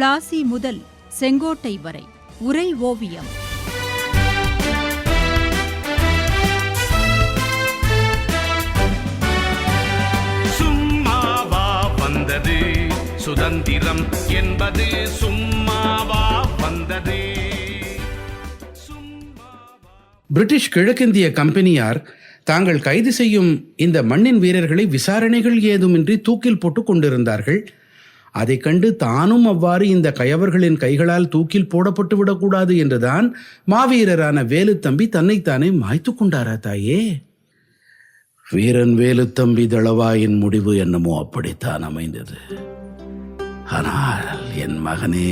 பிளாசி முதல் செங்கோட்டை வரை உரை ஓவியம். சும்மாவா வந்தது சுதந்திரம் என்பது, சும்மாவா வந்தது. பிரிட்டிஷ் கிழக்கிந்திய கம்பெனியார் தாங்கள் கைது செய்யும் இந்த மண்ணின் வீரர்களை விசாரணைகள் ஏதுமின்றி தூக்கில் போட்டு கொண்டிருந்தார்கள். அதை கண்டு தானும் அவ்வாறு இந்த கயவர்களின் கைகளால் தூக்கில் போடப்பட்டு விடக்கூடாது என்றுதான் மாவீரரான வேலுத்தம்பி தன்னைத்தானே மாய்த்து கொண்டாரா தாயே? வீரன் வேலுத்தம்பி தளவாயின் முடிவு என்னமோ அப்படித்தான் அமைந்தது. ஆனால் என் மகனே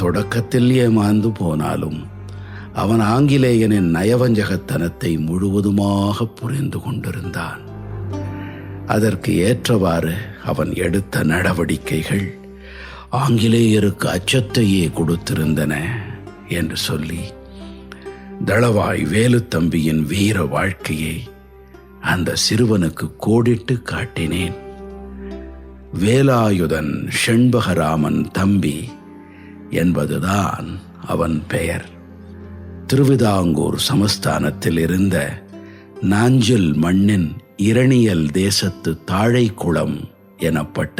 தொடக்கத்தில் ஏமாந்து போனாலும் அவன் ஆங்கிலேயனின் நயவஞ்சகத்தனத்தை முழுவதுமாக புரிந்து கொண்டிருந்தான். அதற்கு ஏற்றவாறு அவன் எடுத்த நடவடிக்கைகள் ஆங்கிலேயருக்கு அச்சத்தையே கொடுத்திருந்தன என்று சொல்லி தளவாய் வேலுத்தம்பியின் வீர வாழ்க்கையை அந்த சிறுவனுக்கு கோடிட்டு காட்டினேன். வேலாயுதன் செண்பகராமன் தம்பி என்பதுதான் அவன் பெயர். திருவிதாங்கூர் சமஸ்தானத்தில் இருந்த நாஞ்சில் மண்ணின் இரணியல் தேசத்து தாழைக்குளம் எனப்பட்ட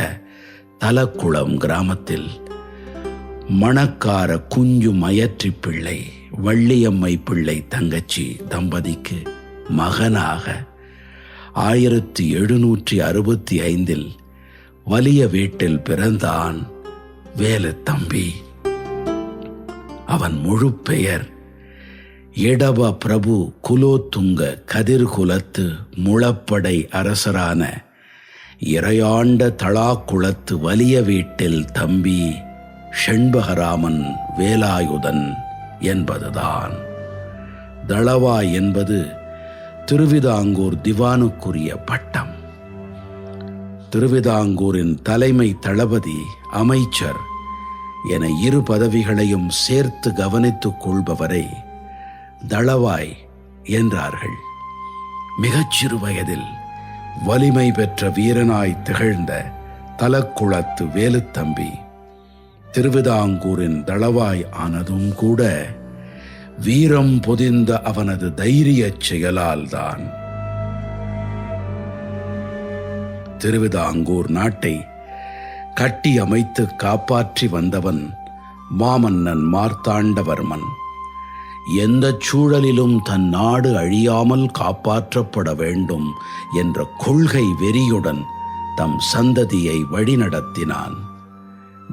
தலக்குளம் கிராமத்தில் மணக்கார குஞ்சு மயற்றி பிள்ளை வள்ளியம்மை பிள்ளை தங்கச்சி தம்பதிக்கு மகனாக 1765 வலிய வீட்டில் பிறந்தான் வேலுத்தம்பி. அவன் முழு பெயர் இடப பிரபு குலோத்துங்க கதிர்குலத்து முளப்படை அரசரான இறையாண்ட தளாக்குளத்து வலிய வீட்டில் தம்பி செண்பகராமன் வேலாயுதன் என்பதுதான். தளவாய் என்பது திருவிதாங்கூர் திவானுக்குரிய பட்டம். திருவிதாங்கூரின் தலைமை தளபதி, அமைச்சர் என இரு பதவிகளையும் சேர்த்து கவனித்துக் கொள்பவரை தளவாய் என்றார்கள். மிகச்சிறு வயதில் வலிமை பெற்ற வீரனாய் திகழ்ந்த தலக்குளத்து வேலுத்தம்பி திருவிதாங்கூரின் தளவாய் ஆனதும் கூட வீரம் பொதிந்த அவனது தைரிய செயலால் தான். திருவிதாங்கூர் நாட்டை கட்டி அமைத்து காப்பாற்றி வந்தவன் மாமன்னன் மார்த்தாண்டவர்மன். எந்த சூழலிலும் தன் நாடு அழியாமல் காப்பாற்றப்பட வேண்டும் என்ற கொள்கை வெறியுடன் தம் சந்ததியை வழிநடத்தினான்.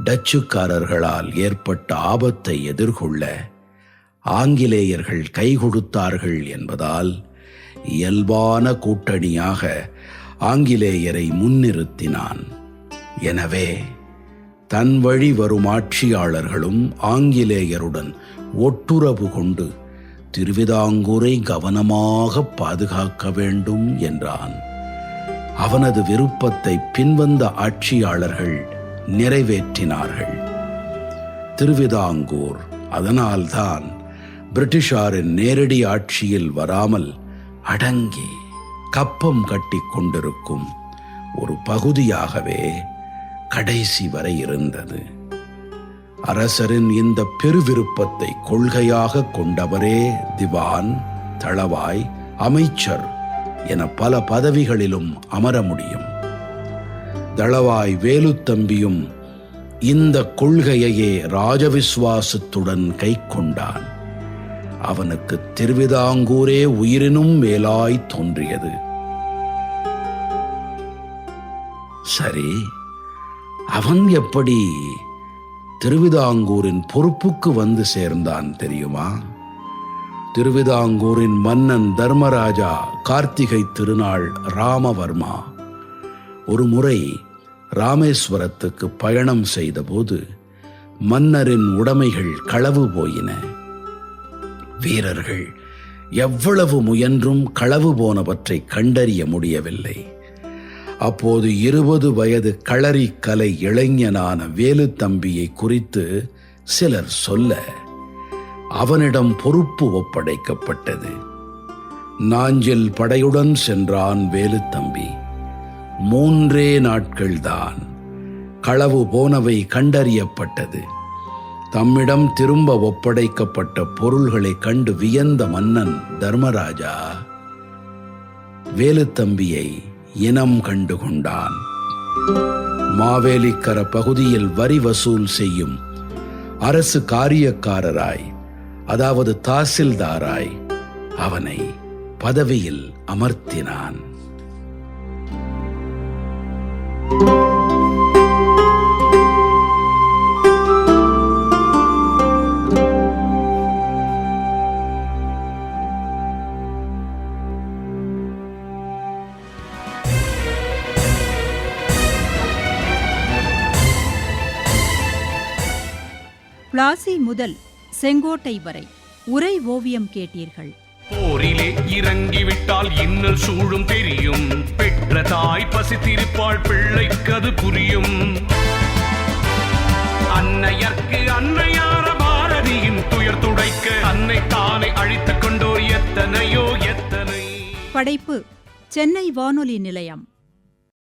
டச்சுக்காரர்களால் ஏற்பட்ட ஆபத்தை எதிர்கொள்ள ஆங்கிலேயர்கள் கை கொடுத்தார்கள் என்பதால் இயல்பான கூட்டணியாக ஆங்கிலேயரை முன்னிறுத்தினான். எனவே தன் வழி வரும் ஆட்சியாளர்களும் ஆங்கிலேயருடன் ஒட்டுறவு கொண்டு திருவிதாங்கூரை கவனமாக பாதுகாக்க வேண்டும் என்றான். அவனது விருப்பத்தை பின்வந்த ஆட்சியாளர்கள் நிறைவேற்றினார்கள். திருவிதாங்கூர் அதனால்தான் பிரிட்டிஷாரின் நேரடி ஆட்சியில் வராமல் அடங்கி கப்பம் கட்டி கொண்டிருக்கும் ஒரு பகுதியாகவே கடைசி வரை இருந்தது. அரசரின் இந்த பெருவிருப்பத்தை கொள்கையாக கொண்டவரே திவான், தளவாய், அமைச்சர் என பல பதவிகளிலும் அமர முடியும். தளவாய் வேலுத்தம்பியும் இந்த கொள்கையையே ராஜவிசுவாசத்துடன் கை கொண்டான். அவனுக்கு திருவிதாங்கூரே உயிரினும் மேலாய் தோன்றியது. சரி, அவன் எப்படி திருவிதாங்கூரின் பொறுப்புக்கு வந்து சேர்ந்தான் தெரியுமா? திருவிதாங்கூரின் மன்னன் தர்மராஜா கார்த்திகை திருநாள் ராமவர்மா ஒரு முறை ராமேஸ்வரத்துக்கு பயணம் செய்தபோது மன்னரின் உடைமைகள் களவு போயின. வீரர்கள் எவ்வளவு முயன்றும் களவு போனவற்றை கண்டறிய முடியவில்லை. அப்போது 20 வயது களரி கலை இளைஞனான வேலுத்தம்பியை குறித்து சிலர் சொல்ல அவனிடம் பொறுப்பு ஒப்படைக்கப்பட்டது. நாஞ்சில் படையுடன் சென்றான் வேலுத்தம்பி. 3 நாட்கள்தான் களவு போனவை கண்டறியப்பட்டது. தம்மிடம் திரும்ப ஒப்படைக்கப்பட்ட பொருள்களை கண்டு வியந்த மன்னன் தர்மராஜா வேலுத்தம்பியை இனம் கண்டு கொண்டான். மாவேலிக்கர பகுதியில் வரி வசூல் செய்யும் அரசு காரியக்காரராய், அதாவது தாசில்தாராய் அவனை பதவியில் அமர்த்தினான். பிளாசி முதல் செங்கோட்டை வரை உரை ஓவியம் கேட்டீர்கள். போரிலே இறங்கிவிட்டால் இன்னல் சூழும் தெரியும். பெற்ற தாய் பசித்திருப்பாள், பிள்ளைக்கது புரியும். அன்னையர்க்கு அன்னையார பாரதியின் துயர் துடைக்க அன்னை தானே அழித்துக் கொண்டோர் எத்தனையோ எத்தனை. படைப்பு சென்னை வானொலி நிலையம்.